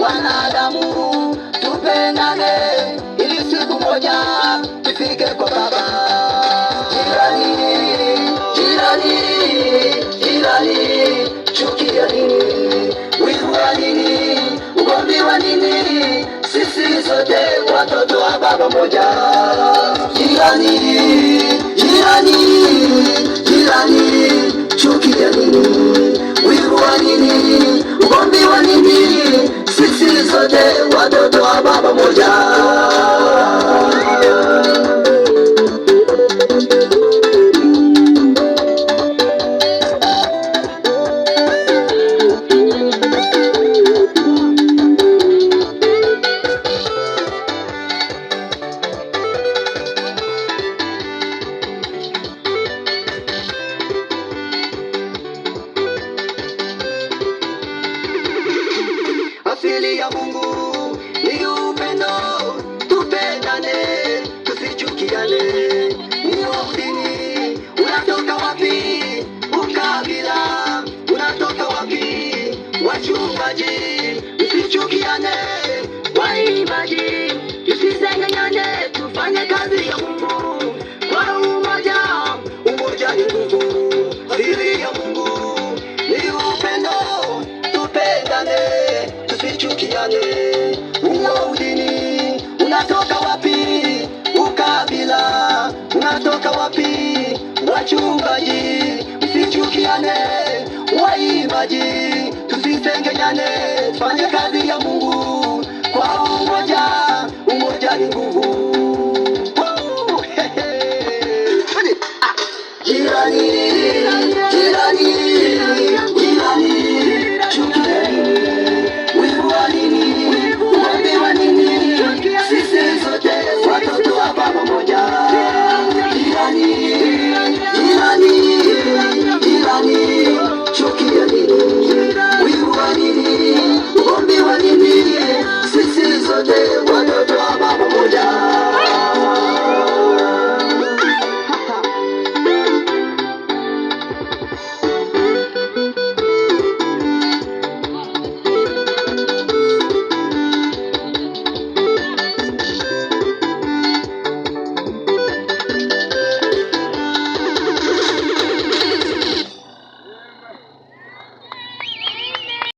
wanadamu tupendane, ili siku moja tufike kwa Baba. Jirani, jirani, jirani, chuki ya nini? Wivu wa nini? Ugomvi wa nini? Sisi sote watoto wa Baba moja. Jirani, jirani, jirani, chuki ya nini? Wivu wa nini? Ugomvi wa nini? Sisi sote watoto wa Baba moja. Asili ya Mungu ni upendo, tupendane, tusichukiane. Huo udini unatoka wapi? Ukabila unatoka wapi? Wachungaji msichukiane, waimbaji tusisenganyane, tufanye kazi ya Mungu kwa umoja. Umoja ni nguvu. Asili ya Mungu ni upendo, tupendane, tusichukiane. Huo udini unatoka wapi? Ukabila unatoka wapi? Wachungaji msichukiane, waimbaji tusisengenyane, fanye